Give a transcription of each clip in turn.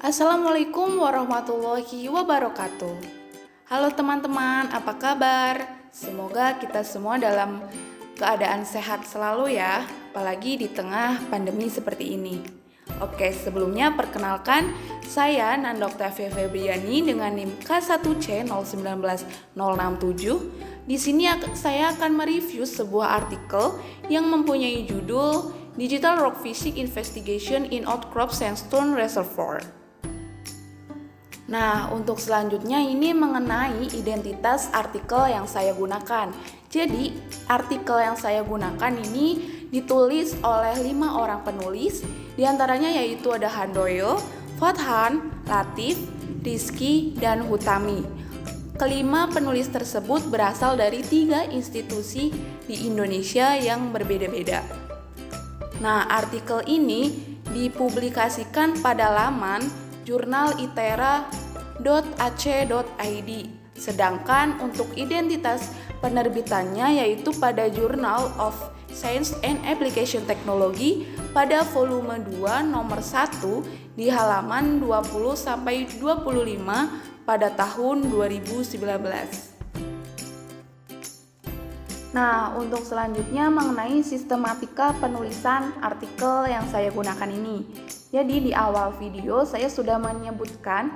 Assalamualaikum warahmatullahi wabarakatuh. Halo teman-teman, apa kabar? Semoga kita semua dalam keadaan sehat selalu ya, apalagi di tengah pandemi seperti ini. Oke, sebelumnya perkenalkan saya Nandokta Febriani dengan NIM K1C 019067. Di sini saya akan mereview sebuah artikel yang mempunyai judul Digital Rock Physics Investigation in Outcrop Sandstone Reservoir. Nah, untuk selanjutnya ini mengenai identitas artikel yang saya gunakan. Jadi, artikel yang saya gunakan ini ditulis oleh 5 orang penulis, diantaranya yaitu ada Handoyo, Fathan, Latif, Rizky, dan Hutami. Kelima penulis tersebut berasal dari 3 institusi di Indonesia yang berbeda-beda. Nah, artikel ini dipublikasikan pada laman jurnal itera.ac.id. Sedangkan untuk identitas penerbitannya yaitu pada Journal of Science and Application Technology pada volume 2 nomor 1 di halaman 20-25 pada tahun 2019. Nah, untuk selanjutnya mengenai sistematika penulisan artikel yang saya gunakan ini. Jadi di awal video saya sudah menyebutkan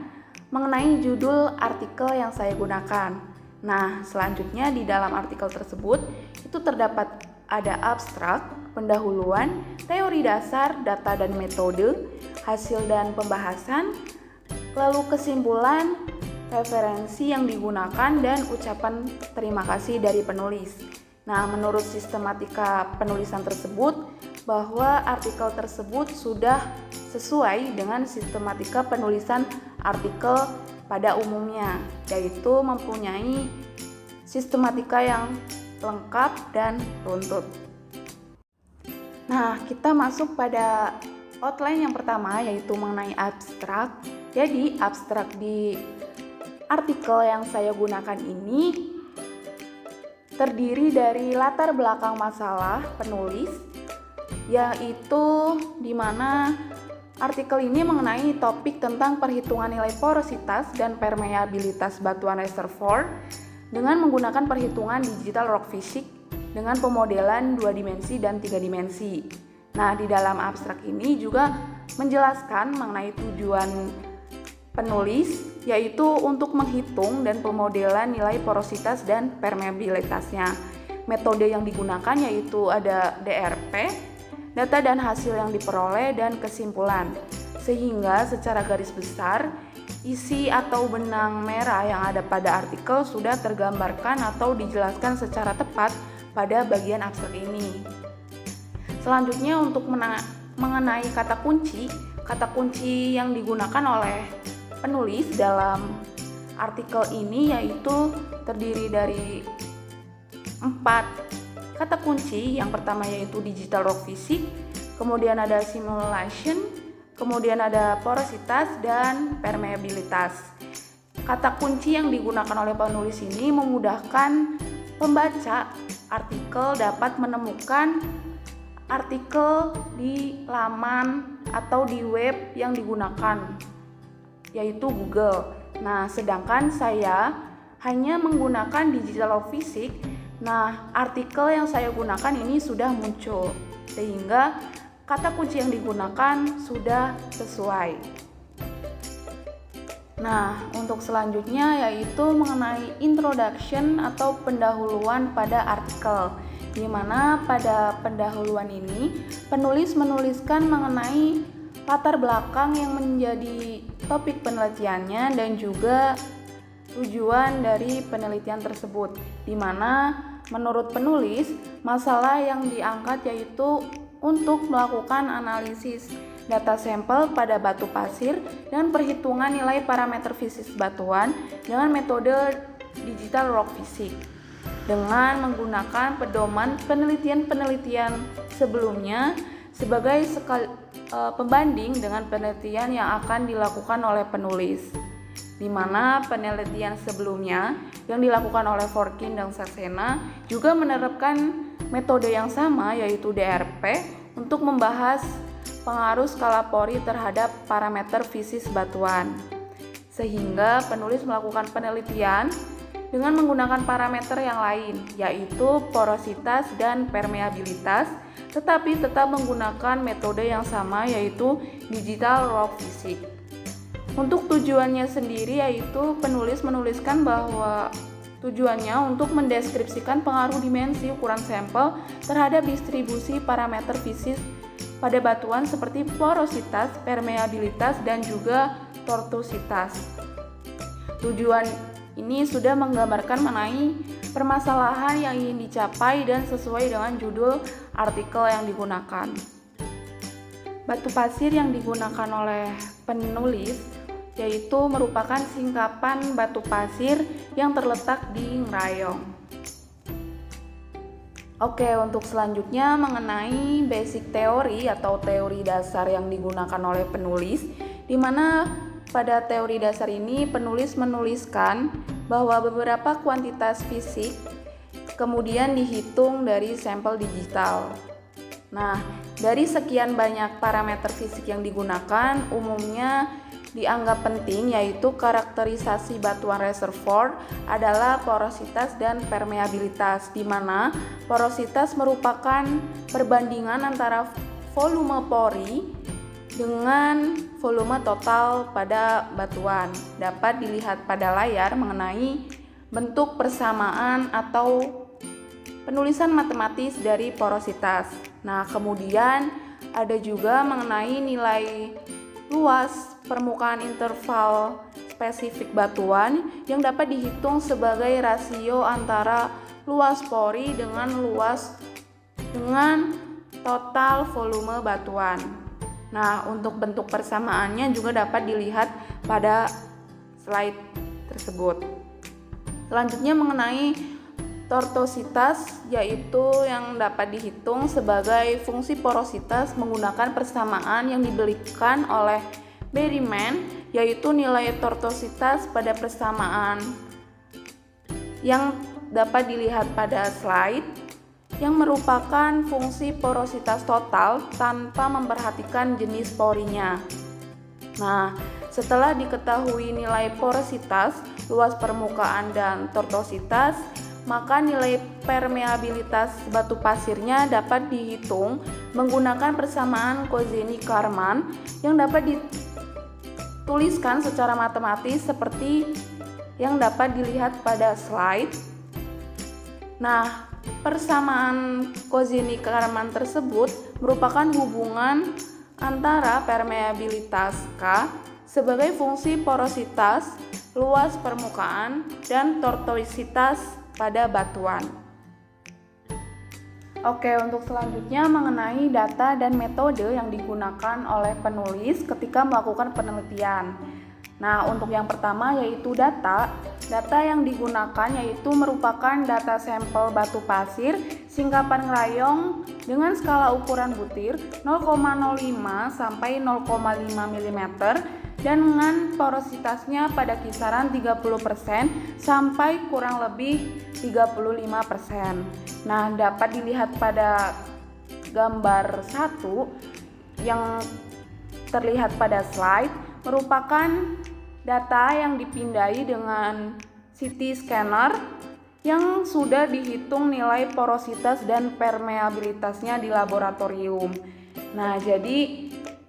mengenai judul artikel yang saya gunakan. Nah, selanjutnya di dalam artikel tersebut itu terdapat ada abstrak, pendahuluan, teori dasar, data dan metode, hasil dan pembahasan, lalu kesimpulan, referensi yang digunakan, dan ucapan terima kasih dari penulis. Nah, menurut sistematika penulisan tersebut, bahwa artikel tersebut sudah sesuai dengan sistematika penulisan artikel pada umumnya, yaitu mempunyai sistematika yang lengkap dan runtut. Nah, kita masuk pada outline yang pertama, yaitu mengenai abstrak. Jadi, abstrak di artikel yang saya gunakan ini terdiri dari latar belakang masalah penulis, yaitu di mana artikel ini mengenai topik tentang perhitungan nilai porositas dan permeabilitas batuan reservoir dengan menggunakan perhitungan digital rock physics dengan pemodelan 2 dimensi dan 3 dimensi. Nah, di dalam abstrak ini juga menjelaskan mengenai tujuan penulis, yaitu untuk menghitung dan pemodelan nilai porositas dan permeabilitasnya. Metode yang digunakan yaitu ada DRP, data dan hasil yang diperoleh, dan kesimpulan. Sehingga secara garis besar, isi atau benang merah yang ada pada artikel sudah tergambarkan atau dijelaskan secara tepat pada bagian abstrak ini. Selanjutnya untuk mengenai kata kunci yang digunakan oleh penulis dalam artikel ini yaitu terdiri dari 4 kata kunci. Yang pertama yaitu digital rock physics, kemudian ada simulation, kemudian ada porositas dan permeabilitas. Kata kunci yang digunakan oleh penulis ini memudahkan pembaca artikel dapat menemukan artikel di laman atau di web yang digunakan, yaitu Google. Nah, sedangkan saya hanya menggunakan digital rock physics. Nah, artikel yang saya gunakan ini sudah muncul, sehingga kata kunci yang digunakan sudah sesuai. Nah, untuk selanjutnya yaitu mengenai introduction atau pendahuluan pada artikel, di mana pada pendahuluan ini penulis menuliskan mengenai latar belakang yang menjadi topik penelitiannya dan juga tujuan dari penelitian tersebut, di mana menurut penulis masalah yang diangkat yaitu untuk melakukan analisis data sampel pada batu pasir dan perhitungan nilai parameter fisik batuan dengan metode digital rock physics dengan menggunakan pedoman penelitian sebelumnya sebagai pembanding dengan penelitian yang akan dilakukan oleh penulis, di mana penelitian sebelumnya yang dilakukan oleh Forkin dan Saxena juga menerapkan metode yang sama yaitu DRP untuk membahas pengaruh skala pori terhadap parameter fisis batuan. Sehingga penulis melakukan penelitian dengan menggunakan parameter yang lain, yaitu porositas dan permeabilitas, tetapi tetap menggunakan metode yang sama, yaitu digital rock physics. Untuk tujuannya sendiri, yaitu penulis menuliskan bahwa tujuannya untuk mendeskripsikan pengaruh dimensi ukuran sampel terhadap distribusi parameter fisis pada batuan seperti porositas, permeabilitas, dan juga tortuositas. Tujuan ini sudah menggambarkan mengenai permasalahan yang ingin dicapai dan sesuai dengan judul artikel yang digunakan. Batu pasir yang digunakan oleh penulis yaitu merupakan singkapan batu pasir yang terletak di ngerayong. Oke, untuk selanjutnya mengenai basic teori atau teori dasar yang digunakan oleh penulis, di mana pada teori dasar ini penulis menuliskan bahwa beberapa kuantitas fisik kemudian dihitung dari sampel digital. Nah, dari sekian banyak parameter fisik yang digunakan, umumnya dianggap penting yaitu karakterisasi batuan reservoir adalah porositas dan permeabilitas, di mana porositas merupakan perbandingan antara volume pori dengan volume total pada batuan. Dapat dilihat pada layar mengenai bentuk persamaan atau penulisan matematis dari porositas. Nah, kemudian ada juga mengenai nilai luas permukaan interval spesifik batuan yang dapat dihitung sebagai rasio antara luas pori dengan total volume batuan. Nah, untuk bentuk persamaannya juga dapat dilihat pada slide tersebut. Selanjutnya mengenai tortuositas, yaitu yang dapat dihitung sebagai fungsi porositas menggunakan persamaan yang diberikan oleh Berryman, yaitu nilai tortuositas pada persamaan yang dapat dilihat pada slide, yang merupakan fungsi porositas total tanpa memperhatikan jenis porinya. Nah, setelah diketahui nilai porositas, luas permukaan, dan tortuositas, maka nilai permeabilitas batu pasirnya dapat dihitung menggunakan persamaan Kozzeni-Kármán yang dapat dituliskan secara matematis seperti yang dapat dilihat pada slide. Nah, persamaan Kozzeni-Kármán tersebut merupakan hubungan antara permeabilitas K sebagai fungsi porositas, luas permukaan, dan tortuositas pada batuan. Oke, untuk selanjutnya mengenai data dan metode yang digunakan oleh penulis ketika melakukan penelitian. Nah, untuk yang pertama yaitu data yang digunakan yaitu merupakan data sampel batu pasir singkapan ngerayong dengan skala ukuran butir 0,05 sampai 0,5 mm dan dengan porositasnya pada kisaran 30% sampai kurang lebih 35%. Nah, dapat dilihat pada gambar 1 yang terlihat pada slide merupakan data yang dipindai dengan CT scanner yang sudah dihitung nilai porositas dan permeabilitasnya di laboratorium. Nah, jadi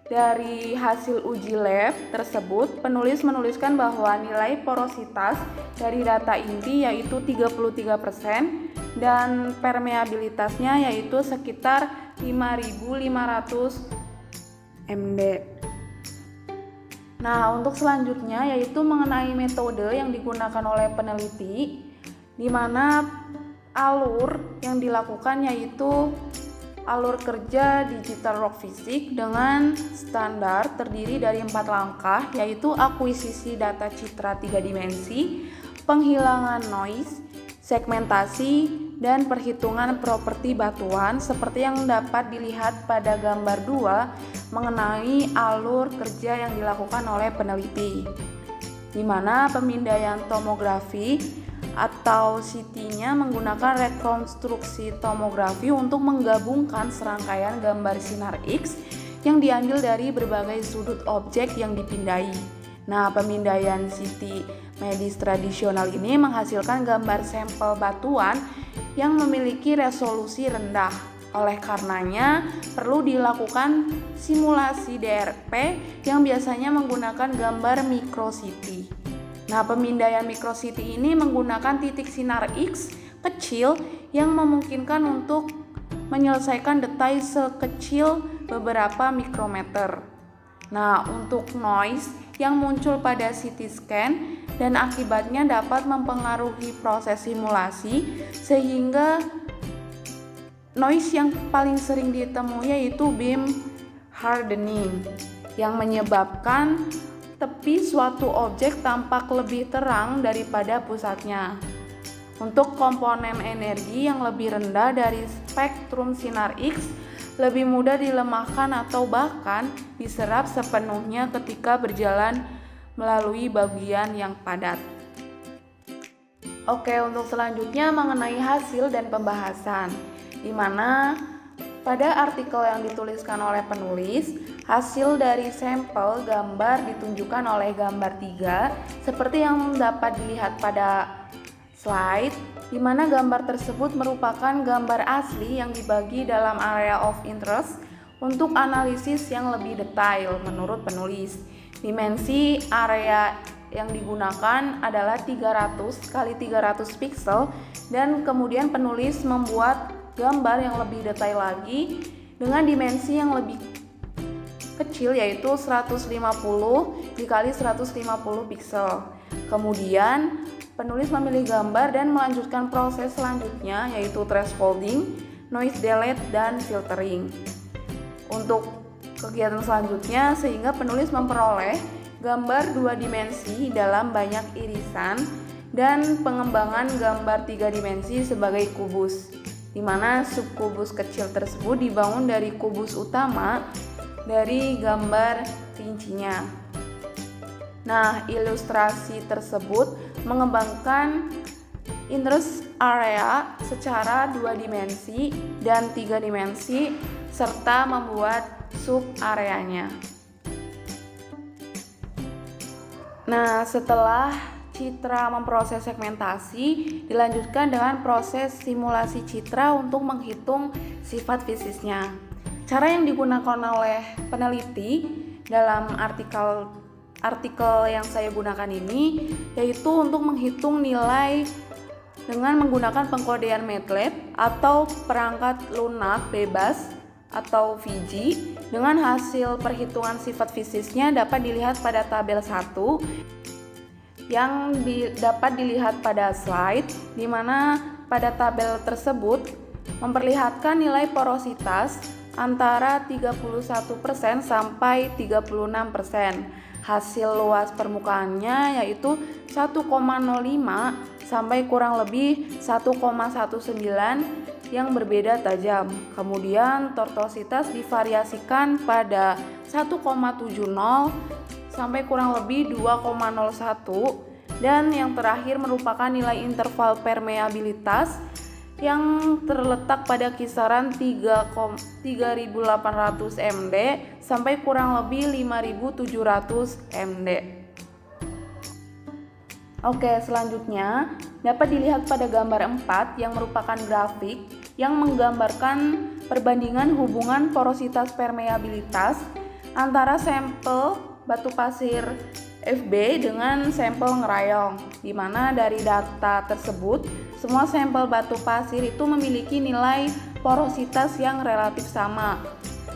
dari hasil uji lab tersebut, penulis menuliskan bahwa nilai porositas dari data inti yaitu 33% dan permeabilitasnya yaitu sekitar 5.500 md. Nah, untuk selanjutnya yaitu mengenai metode yang digunakan oleh peneliti, di mana alur yang dilakukan yaitu alur kerja digital rock physics dengan standar terdiri dari 4 langkah, yaitu akuisisi data citra 3 dimensi, penghilangan noise, segmentasi, dan perhitungan properti batuan seperti yang dapat dilihat pada gambar 2 mengenai alur kerja yang dilakukan oleh peneliti, di mana pemindaian tomografi atau CT-nya menggunakan rekonstruksi tomografi untuk menggabungkan serangkaian gambar sinar X yang diambil dari berbagai sudut objek yang dipindai. Nah, pemindaian CT medis tradisional ini menghasilkan gambar sampel batuan yang memiliki resolusi rendah. Oleh karenanya, perlu dilakukan simulasi DRP yang biasanya menggunakan gambar microCT. Nah, pemindaian microCT ini menggunakan titik sinar X kecil yang memungkinkan untuk menyelesaikan detail sekecil beberapa mikrometer. Nah, untuk noise yang muncul pada CT scan dan akibatnya dapat mempengaruhi proses simulasi, sehingga noise yang paling sering ditemui yaitu beam hardening yang menyebabkan tepi suatu objek tampak lebih terang daripada pusatnya. Untuk komponen energi yang lebih rendah dari spektrum sinar X lebih mudah dilemahkan atau bahkan diserap sepenuhnya ketika berjalan melalui bagian yang padat. Oke, untuk selanjutnya mengenai hasil dan pembahasan, di mana pada artikel yang dituliskan oleh penulis, hasil dari sampel gambar ditunjukkan oleh gambar 3 seperti yang dapat dilihat pada slide, di mana gambar tersebut merupakan gambar asli yang dibagi dalam area of interest untuk analisis yang lebih detail menurut penulis. Dimensi area yang digunakan adalah 300 x 300 pixel dan kemudian penulis membuat gambar yang lebih detail lagi dengan dimensi yang lebih kecil yaitu 150 x 150 pixel. Kemudian penulis memilih gambar dan melanjutkan proses selanjutnya yaitu thresholding, noise delete, dan filtering. Untuk kegiatan selanjutnya sehingga penulis memperoleh gambar 2 dimensi dalam banyak irisan dan pengembangan gambar 3 dimensi sebagai kubus, di mana subkubus kecil tersebut dibangun dari kubus utama dari gambar rincinya. Nah, ilustrasi tersebut mengembangkan interest area secara 2 dimensi dan 3 dimensi serta membuat sub areanya. Nah, setelah citra memproses segmentasi, dilanjutkan dengan proses simulasi citra untuk menghitung sifat fisiknya. Cara yang digunakan oleh peneliti dalam artikel yang saya gunakan ini yaitu untuk menghitung nilai dengan menggunakan pengkodean MATLAB atau perangkat lunak bebas atau VG. Dengan hasil perhitungan sifat fisiknya dapat dilihat pada tabel 1 yang dapat dilihat pada slide, di mana pada tabel tersebut memperlihatkan nilai porositas antara 31% sampai 36%. Hasil luas permukaannya yaitu 1,05 sampai kurang lebih 1,19 yang berbeda tajam. Kemudian tortuositas divariasikan pada 1,70 sampai kurang lebih 2,01, dan yang terakhir merupakan nilai interval permeabilitas yang terletak pada kisaran 3.800 md sampai kurang lebih 5.700 md. Oke, selanjutnya dapat dilihat pada gambar 4 yang merupakan grafik yang menggambarkan perbandingan hubungan porositas permeabilitas antara sampel batu pasir FB dengan sampel ngerayong, di mana dari data tersebut semua sampel batu pasir itu memiliki nilai porositas yang relatif sama.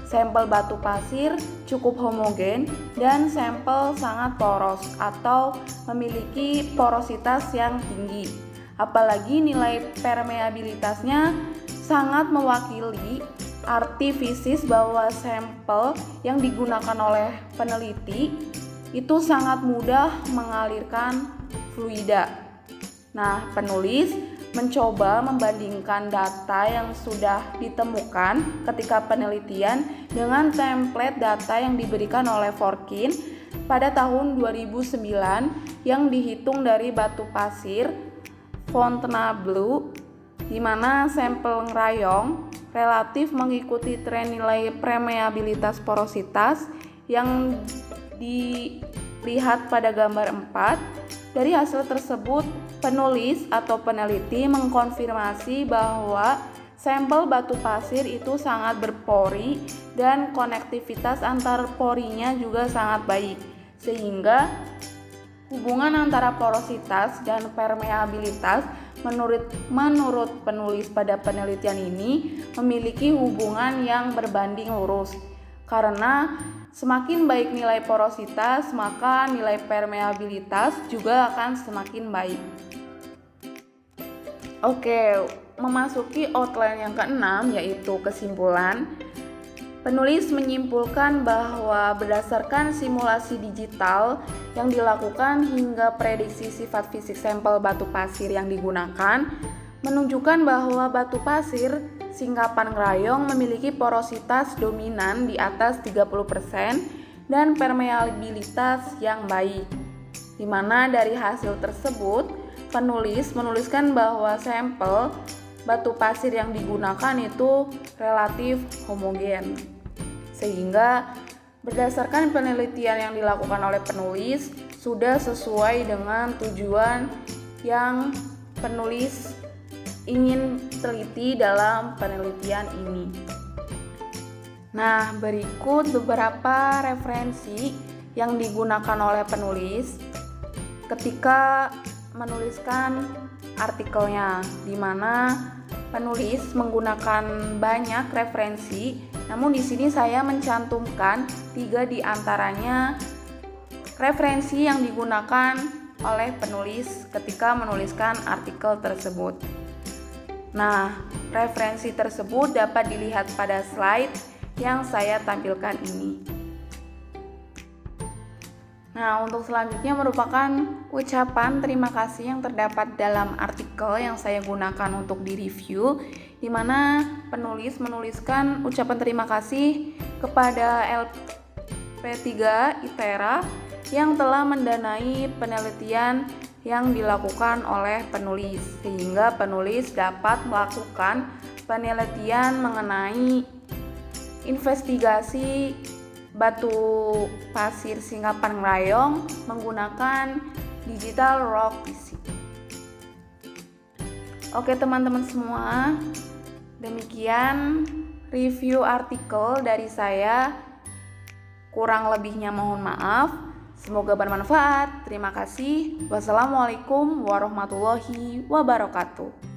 Sampel batu pasir cukup homogen dan sampel sangat poros atau memiliki porositas yang tinggi. Apalagi nilai permeabilitasnya sangat mewakili arti fisik bahwa sampel yang digunakan oleh peneliti itu sangat mudah mengalirkan fluida. Nah, penulis mencoba membandingkan data yang sudah ditemukan ketika penelitian dengan template data yang diberikan oleh Forkin pada tahun 2009 yang dihitung dari batu pasir Fontainebleau, di mana sampel ngerayong relatif mengikuti tren nilai permeabilitas porositas yang dilihat pada gambar 4. Dari hasil tersebut, penulis atau peneliti mengkonfirmasi bahwa sampel batu pasir itu sangat berpori dan konektivitas antar porinya juga sangat baik, sehingga hubungan antara porositas dan permeabilitas menurut penulis pada penelitian ini memiliki hubungan yang berbanding lurus. Karena semakin baik nilai porositas, maka nilai permeabilitas juga akan semakin baik. Oke, memasuki outline yang keenam, yaitu kesimpulan. Penulis menyimpulkan bahwa berdasarkan simulasi digital yang dilakukan hingga prediksi sifat fisik sampel batu pasir yang digunakan, menunjukkan bahwa batu pasir singkapan ngerayong memiliki porositas dominan di atas 30% dan permeabilitas yang baik. Di mana dari hasil tersebut, penulis menuliskan bahwa sampel batu pasir yang digunakan itu relatif homogen. Sehingga berdasarkan penelitian yang dilakukan oleh penulis sudah sesuai dengan tujuan yang penulis ingin teliti dalam penelitian ini. Nah, berikut beberapa referensi yang digunakan oleh penulis ketika menuliskan artikelnya, di mana penulis menggunakan banyak referensi, namun di sini saya mencantumkan 3 di antaranya referensi yang digunakan oleh penulis ketika menuliskan artikel tersebut. Nah, referensi tersebut dapat dilihat pada slide yang saya tampilkan ini. Nah, untuk selanjutnya merupakan ucapan terima kasih yang terdapat dalam artikel yang saya gunakan untuk direview, di mana penulis menuliskan ucapan terima kasih kepada LP3 ITERA yang telah mendanai penelitian yang dilakukan oleh penulis, sehingga penulis dapat melakukan penelitian mengenai investigasi batu pasir singkapan ngerayong menggunakan digital rock physics. Oke teman-teman semua, demikian review artikel dari saya. Kurang lebihnya mohon maaf. Semoga bermanfaat. Terima kasih. Wassalamualaikum warahmatullahi wabarakatuh.